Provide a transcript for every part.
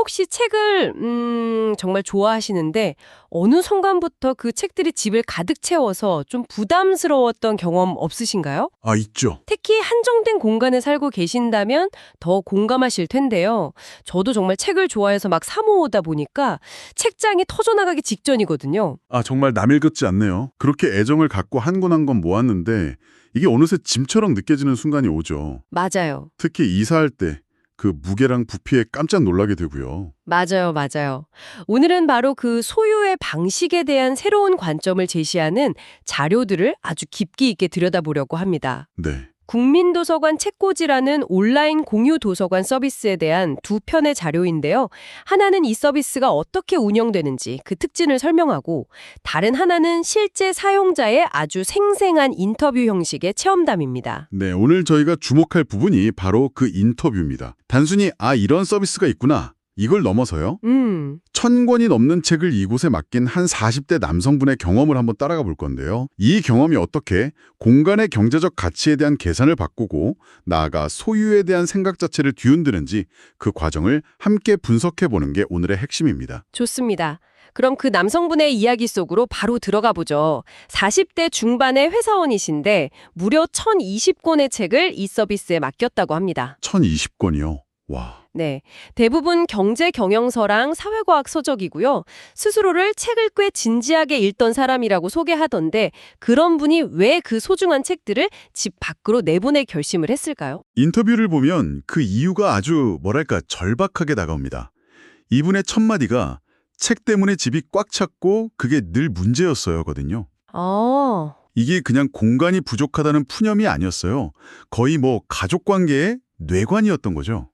혹시 책을 정말 좋아하시는데 어느 순간부터 그 책들이 집을 가득 채워서 좀 부담스러웠던 경험 없으신가요? 아, 있죠. 특히 한정된 공간에 살고 계신다면 더 공감하실 텐데요. 저도 정말 책을 좋아해서 막 사 모으다 보니까 책장이 터져나가기 직전이거든요. 아, 정말 남일같지 않네요. 그렇게 애정을 갖고 한 권 한 권 모았는데 이게 어느새 짐처럼 느껴지는 순간이 오죠. 맞아요. 특히 이사할 때 그 무게랑 부피에 깜짝 놀라게 되고요. 맞아요, 맞아요. 오늘은 바로 그 소유의 방식에 대한 새로운 관점을 제시하는 자료들을 아주 깊이 있게 들여다보려고 합니다. 네. 국민도서관 책꽂이라는 온라인 공유 도서관 서비스에 대한 두 편의 자료인데요. 하나는 이 서비스가 어떻게 운영되는지 그 특징을 설명하고, 다른 하나는 실제 사용자의 아주 생생한 인터뷰 형식의 체험담입니다. 네, 오늘 저희가 주목할 부분이 바로 그 인터뷰입니다. 단순히 이런 서비스가 있구나. 이걸 넘어서요. 1000권이 넘는 책을 이곳에 맡긴 한 40대 남성분의 경험을 한번 따라가 볼 건데요. 이 경험이 어떻게 공간의 경제적 가치에 대한 계산을 바꾸고 나아가 소유에 대한 생각 자체를 뒤흔드는지 그 과정을 함께 분석해 보는 게 오늘의 핵심입니다. 좋습니다. 그럼 그 남성분의 이야기 속으로 바로 들어가 보죠. 40대 중반의 회사원이신데 무려 1020권의 책을 이 서비스에 맡겼다고 합니다. 1020권이요. 와. 네, 대부분 경제 경영서랑 사회과학 서적이고요. 스스로를 책을 꽤 진지하게 읽던 사람이라고 소개하던데, 그런 분이 왜 그 소중한 책들을 집 밖으로 내보낼 결심을 했을까요? 인터뷰를 보면 그 이유가 아주 뭐랄까 절박하게 다가옵니다. 이분의 첫 마디가 책 때문에 집이 꽉 찼고 그게 늘 문제였어요거든요. 아, 이게 그냥 공간이 부족하다는 푸념이 아니었어요. 거의 뭐 가족 관계의 뇌관이었던 거죠.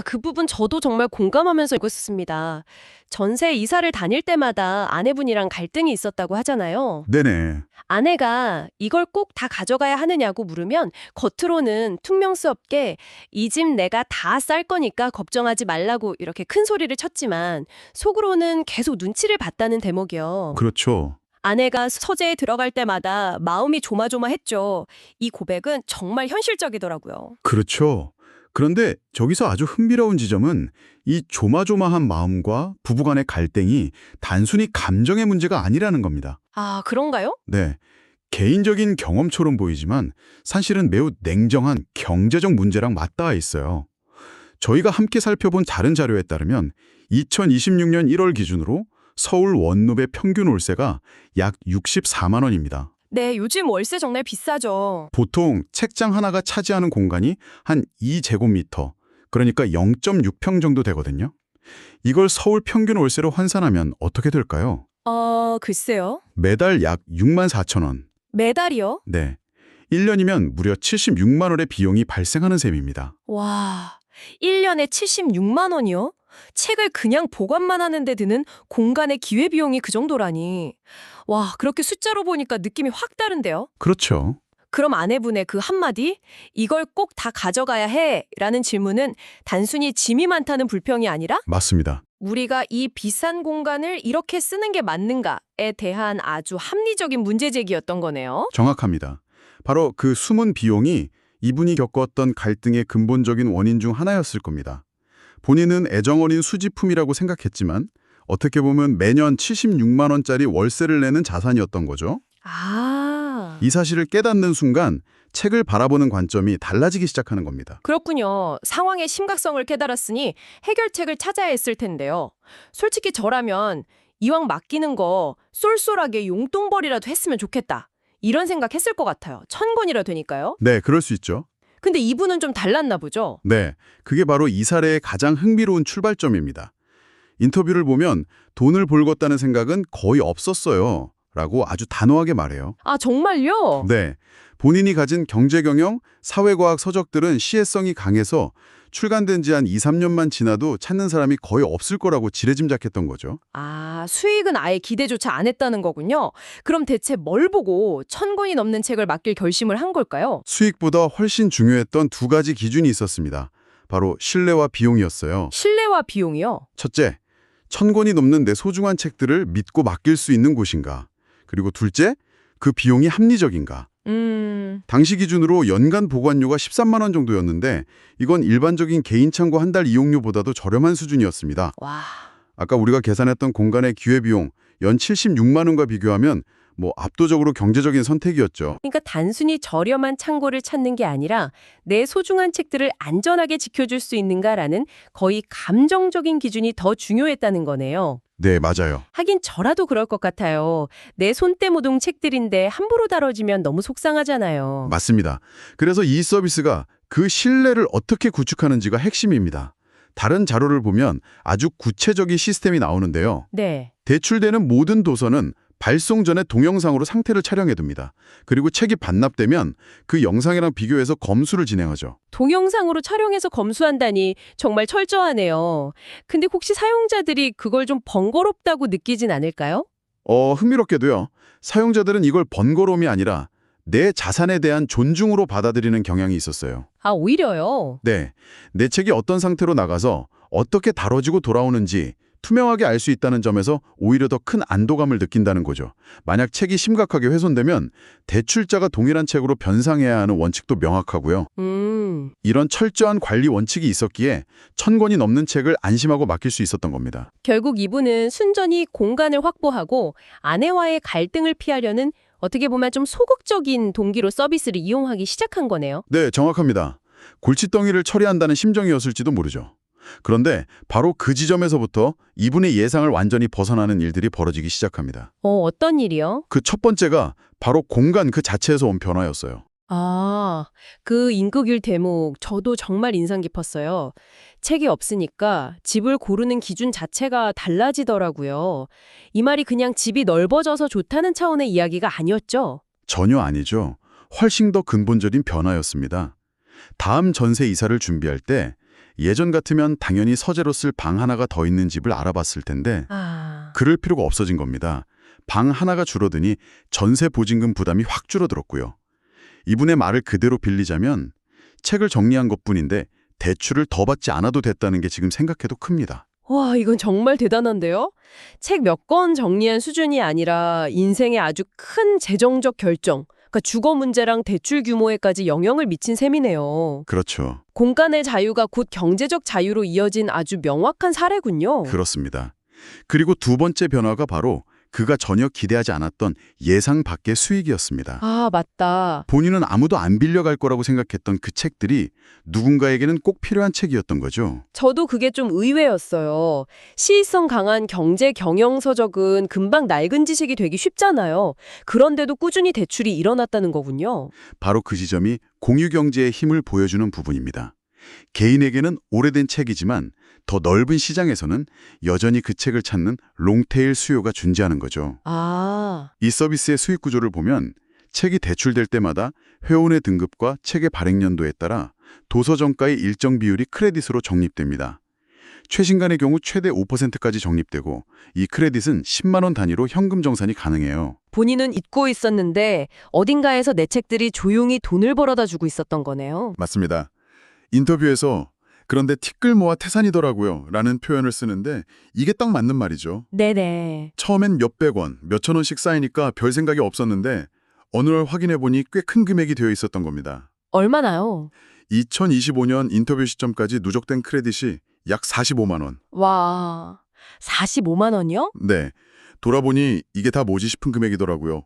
그 부분 저도 정말 공감하면서 읽었습니다. 전세 이사를 다닐 때마다 아내분이랑 갈등이 있었다고 하잖아요. 네네. 아내가 이걸 꼭 다 가져가야 하느냐고 물으면 겉으로는 퉁명스럽게 이 집 내가 다 쌀 거니까 걱정하지 말라고 이렇게 큰 소리를 쳤지만 속으로는 계속 눈치를 봤다는 대목이요. 그렇죠. 아내가 서재에 들어갈 때마다 마음이 조마조마했죠. 이 고백은 정말 현실적이더라고요. 그렇죠. 그런데 저기서 아주 흥미로운 지점은 이 조마조마한 마음과 부부간의 갈등이 단순히 감정의 문제가 아니라는 겁니다. 아, 그런가요? 네. 개인적인 경험처럼 보이지만 사실은 매우 냉정한 경제적 문제랑 맞닿아 있어요. 저희가 함께 살펴본 다른 자료에 따르면 2026년 1월 기준으로 서울 원룸의 평균 월세가 약 64만 원입니다. 네, 요즘 월세 정말 비싸죠. 보통 책장 하나가 차지하는 공간이 한 2제곱미터, 그러니까 0.6평 정도 되거든요. 이걸 서울 평균 월세로 환산하면 어떻게 될까요? 글쎄요. 매달 약 6만 4천 원. 매달이요? 네. 1년이면 무려 76만 원의 비용이 발생하는 셈입니다. 와, 1년에 76만 원이요? 책을 그냥 보관만 하는데 드는 공간의 기회비용이 그 정도라니. 와, 그렇게 숫자로 보니까 느낌이 확 다른데요? 그렇죠. 그럼 아내분의 그 한마디, 이걸 꼭 다 가져가야 해 라는 질문은 단순히 짐이 많다는 불평이 아니라 맞습니다. 우리가 이 비싼 공간을 이렇게 쓰는 게 맞는가에 대한 아주 합리적인 문제제기였던 거네요. 정확합니다. 바로 그 숨은 비용이 이분이 겪었던 갈등의 근본적인 원인 중 하나였을 겁니다. 본인은 애정 어린 수집품이라고 생각했지만 어떻게 보면 매년 76만 원짜리 월세를 내는 자산이었던 거죠. 이 사실을 깨닫는 순간 책을 바라보는 관점이 달라지기 시작하는 겁니다. 그렇군요. 상황의 심각성을 깨달았으니 해결책을 찾아야 했을 텐데요. 솔직히 저라면 이왕 맡기는 거 쏠쏠하게 용돈벌이라도 했으면 좋겠다. 이런 생각했을 것 같아요. 1000권이라 되니까요. 네, 그럴 수 있죠. 근데 이분은 좀 달랐나 보죠? 네, 그게 바로 이 사례의 가장 흥미로운 출발점입니다. 인터뷰를 보면 돈을 벌겠다는 생각은 거의 없었어요. 라고 아주 단호하게 말해요. 아, 정말요? 네, 본인이 가진 경제경영, 사회과학 서적들은 시혜성이 강해서 출간된 지 한 2, 3년만 지나도 찾는 사람이 거의 없을 거라고 지레짐작했던 거죠. 수익은 아예 기대조차 안 했다는 거군요. 그럼 대체 뭘 보고 1000권이 넘는 책을 맡길 결심을 한 걸까요? 수익보다 훨씬 중요했던 두 가지 기준이 있었습니다. 바로 신뢰와 비용이었어요. 신뢰와 비용이요? 첫째, 1000권이 넘는 내 소중한 책들을 믿고 맡길 수 있는 곳인가. 그리고 둘째, 그 비용이 합리적인가. 당시 기준으로 연간 보관료가 13만 원 정도였는데 이건 일반적인 개인 창고 한 달 이용료보다도 저렴한 수준이었습니다. 와. 아까 우리가 계산했던 공간의 기회비용 연 76만 원과 비교하면 압도적으로 경제적인 선택이었죠. 그러니까 단순히 저렴한 창고를 찾는 게 아니라 내 소중한 책들을 안전하게 지켜줄 수 있는가라는 거의 감정적인 기준이 더 중요했다는 거네요. 네, 맞아요. 하긴 저라도 그럴 것 같아요. 내 손때 묻은 책들인데 함부로 다뤄지면 너무 속상하잖아요. 맞습니다. 그래서 이 서비스가 그 신뢰를 어떻게 구축하는지가 핵심입니다. 다른 자료를 보면 아주 구체적인 시스템이 나오는데요. 네. 대출되는 모든 도서는 발송 전에 동영상으로 상태를 촬영해둡니다. 그리고 책이 반납되면 그 영상이랑 비교해서 검수를 진행하죠. 동영상으로 촬영해서 검수한다니 정말 철저하네요. 근데 혹시 사용자들이 그걸 좀 번거롭다고 느끼진 않을까요? 흥미롭게도요. 사용자들은 이걸 번거로움이 아니라 내 자산에 대한 존중으로 받아들이는 경향이 있었어요. 아, 오히려요? 네, 내 책이 어떤 상태로 나가서 어떻게 다뤄지고 돌아오는지 투명하게 알 수 있다는 점에서 오히려 더 큰 안도감을 느낀다는 거죠. 만약 책이 심각하게 훼손되면 대출자가 동일한 책으로 변상해야 하는 원칙도 명확하고요. 이런 철저한 관리 원칙이 있었기에 1000권이 넘는 책을 안심하고 맡길 수 있었던 겁니다. 결국 이분은 순전히 공간을 확보하고 아내와의 갈등을 피하려는 어떻게 보면 좀 소극적인 동기로 서비스를 이용하기 시작한 거네요. 네, 정확합니다. 골칫덩이를 처리한다는 심정이었을지도 모르죠. 그런데 바로 그 지점에서부터 이분의 예상을 완전히 벗어나는 일들이 벌어지기 시작합니다. 어떤 일이요? 그 첫 번째가 바로 공간 그 자체에서 온 변화였어요. 아, 그 임금일 대목 저도 정말 인상 깊었어요. 책이 없으니까 집을 고르는 기준 자체가 달라지더라고요. 이 말이 그냥 집이 넓어져서 좋다는 차원의 이야기가 아니었죠? 전혀 아니죠. 훨씬 더 근본적인 변화였습니다. 다음 전세 이사를 준비할 때 예전 같으면 당연히 서재로 쓸 방 하나가 더 있는 집을 알아봤을 텐데 그럴 필요가 없어진 겁니다. 방 하나가 줄어드니 전세 보증금 부담이 확 줄어들었고요. 이분의 말을 그대로 빌리자면 책을 정리한 것뿐인데 대출을 더 받지 않아도 됐다는 게 지금 생각해도 큽니다. 와, 이건 정말 대단한데요? 책 몇 권 정리한 수준이 아니라 인생의 아주 큰 재정적 결정, 그러니까 주거 문제랑 대출 규모에까지 영향을 미친 셈이네요. 그렇죠. 공간의 자유가 곧 경제적 자유로 이어진 아주 명확한 사례군요. 그렇습니다. 그리고 두 번째 변화가 바로 그가 전혀 기대하지 않았던 예상 밖의 수익이었습니다. 아, 맞다. 본인은 아무도 안 빌려갈 거라고 생각했던 그 책들이 누군가에게는 꼭 필요한 책이었던 거죠. 저도 그게 좀 의외였어요. 시의성 강한 경제 경영 서적은 금방 낡은 지식이 되기 쉽잖아요. 그런데도 꾸준히 대출이 일어났다는 거군요. 바로 그 지점이 공유경제의 힘을 보여주는 부분입니다. 개인에게는 오래된 책이지만 더 넓은 시장에서는 여전히 그 책을 찾는 롱테일 수요가 존재하는 거죠. 아, 이 서비스의 수익 구조를 보면 책이 대출될 때마다 회원의 등급과 책의 발행 연도에 따라 도서정가의 일정 비율이 크레딧으로 적립됩니다. 최신간의 경우 최대 5%까지 적립되고 이 크레딧은 10만 원 단위로 현금 정산이 가능해요. 본인은 잊고 있었는데 어딘가에서 내 책들이 조용히 돈을 벌어다 주고 있었던 거네요. 맞습니다. 인터뷰에서 그런데 티끌 모아 태산이더라고요 라는 표현을 쓰는데 이게 딱 맞는 말이죠. 네네. 처음엔 몇백 원, 몇천 원씩 쌓이니까 별 생각이 없었는데 어느 날 확인해보니 꽤 큰 금액이 되어 있었던 겁니다. 얼마나요? 2025년 인터뷰 시점까지 누적된 크레딧이 약 45만 원. 와, 45만 원이요? 네, 돌아보니 이게 다 뭐지 싶은 금액이더라고요.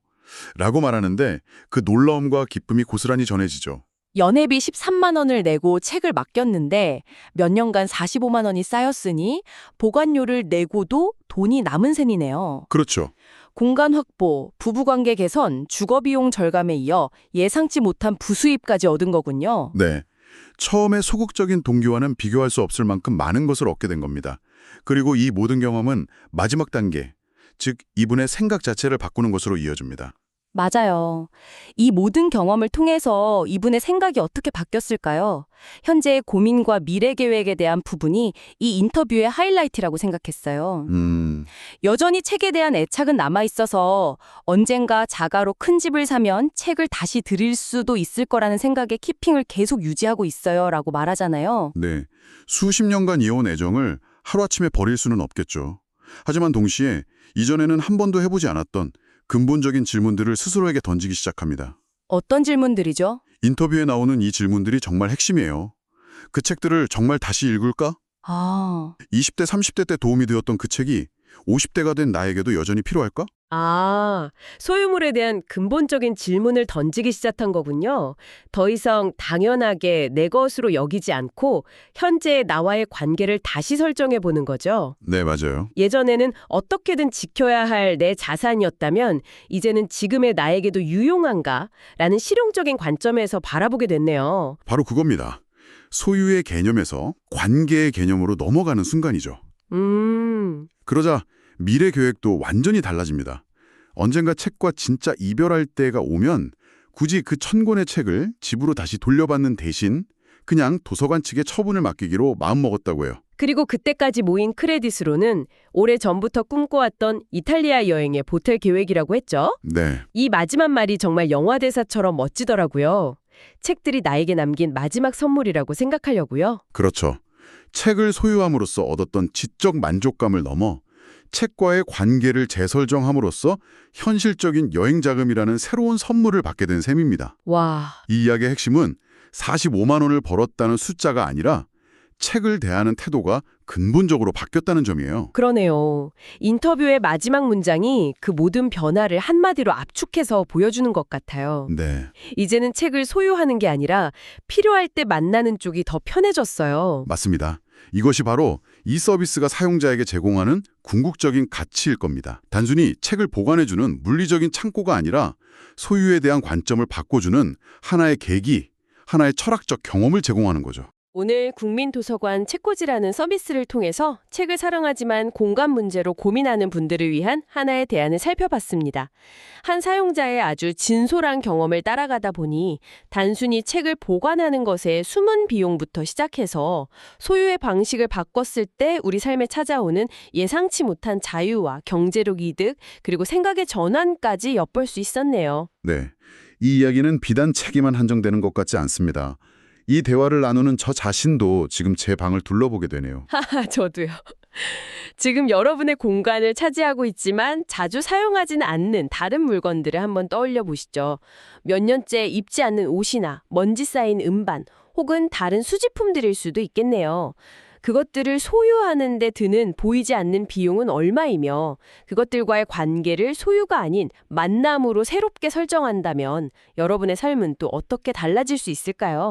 라고 말하는데 그 놀라움과 기쁨이 고스란히 전해지죠. 연회비 13만 원을 내고 책을 맡겼는데 몇 년간 45만 원이 쌓였으니 보관료를 내고도 돈이 남은 셈이네요. 그렇죠. 공간 확보, 부부관계 개선, 주거비용 절감에 이어 예상치 못한 부수입까지 얻은 거군요. 네. 처음에 소극적인 동기와는 비교할 수 없을 만큼 많은 것을 얻게 된 겁니다. 그리고 이 모든 경험은 마지막 단계, 즉 이분의 생각 자체를 바꾸는 것으로 이어집니다. 맞아요. 이 모든 경험을 통해서 이분의 생각이 어떻게 바뀌었을까요? 현재의 고민과 미래 계획에 대한 부분이 이 인터뷰의 하이라이트라고 생각했어요. 여전히 책에 대한 애착은 남아있어서 언젠가 자가로 큰 집을 사면 책을 다시 드릴 수도 있을 거라는 생각에 키핑을 계속 유지하고 있어요 라고 말하잖아요. 네. 수십 년간 이어온 애정을 하루아침에 버릴 수는 없겠죠. 하지만 동시에 이전에는 한 번도 해보지 않았던 근본적인 질문들을 스스로에게 던지기 시작합니다. 어떤 질문들이죠? 인터뷰에 나오는 이 질문들이 정말 핵심이에요. 그 책들을 정말 다시 읽을까? 아, 20대, 30대 때 도움이 되었던 그 책이 50대가 된 나에게도 여전히 필요할까? 아, 소유물에 대한 근본적인 질문을 던지기 시작한 거군요. 더 이상 당연하게 내 것으로 여기지 않고 현재의 나와의 관계를 다시 설정해 보는 거죠. 네, 맞아요. 예전에는 어떻게든 지켜야 할 내 자산이었다면 이제는 지금의 나에게도 유용한가라는 실용적인 관점에서 바라보게 됐네요. 바로 그겁니다. 소유의 개념에서 관계의 개념으로 넘어가는 순간이죠. 그러자 미래 계획도 완전히 달라집니다. 언젠가 책과 진짜 이별할 때가 오면 굳이 그 1000권의 책을 집으로 다시 돌려받는 대신 그냥 도서관 측에 처분을 맡기기로 마음먹었다고 해요. 그리고 그때까지 모인 크레딧으로는 오래전부터 꿈꿔왔던 이탈리아 여행의 보틀 계획이라고 했죠. 네, 이 마지막 말이 정말 영화 대사처럼 멋지더라고요. 책들이 나에게 남긴 마지막 선물이라고 생각하려고요. 그렇죠. 책을 소유함으로써 얻었던 지적 만족감을 넘어 책과의 관계를 재설정함으로써 현실적인 여행 자금이라는 새로운 선물을 받게 된 셈입니다. 와, 이 이야기의 핵심은 45만 원을 벌었다는 숫자가 아니라 책을 대하는 태도가 근본적으로 바뀌었다는 점이에요. 그러네요. 인터뷰의 마지막 문장이 그 모든 변화를 한마디로 압축해서 보여주는 것 같아요. 네, 이제는 책을 소유하는 게 아니라 필요할 때 만나는 쪽이 더 편해졌어요. 맞습니다. 이것이 바로 이 서비스가 사용자에게 제공하는 궁극적인 가치일 겁니다. 단순히 책을 보관해주는 물리적인 창고가 아니라 소유에 대한 관점을 바꿔주는 하나의 계기, 하나의 철학적 경험을 제공하는 거죠. 오늘 국민도서관 책꽂이라는 서비스를 통해서 책을 사랑하지만 공간 문제로 고민하는 분들을 위한 하나의 대안을 살펴봤습니다. 한 사용자의 아주 진솔한 경험을 따라가다 보니 단순히 책을 보관하는 것에 숨은 비용부터 시작해서 소유의 방식을 바꿨을 때 우리 삶에 찾아오는 예상치 못한 자유와 경제력 이득, 그리고 생각의 전환까지 엿볼 수 있었네요. 네, 이 이야기는 비단 책에만 한정되는 것 같지 않습니다. 이 대화를 나누는 저 자신도 지금 제 방을 둘러보게 되네요. 저도요. 지금 여러분의 공간을 차지하고 있지만 자주 사용하지는 않는 다른 물건들을 한번 떠올려 보시죠. 몇 년째 입지 않는 옷이나 먼지 쌓인 음반 혹은 다른 수집품들일 수도 있겠네요. 그것들을 소유하는 데 드는 보이지 않는 비용은 얼마이며 그것들과의 관계를 소유가 아닌 만남으로 새롭게 설정한다면 여러분의 삶은 또 어떻게 달라질 수 있을까요?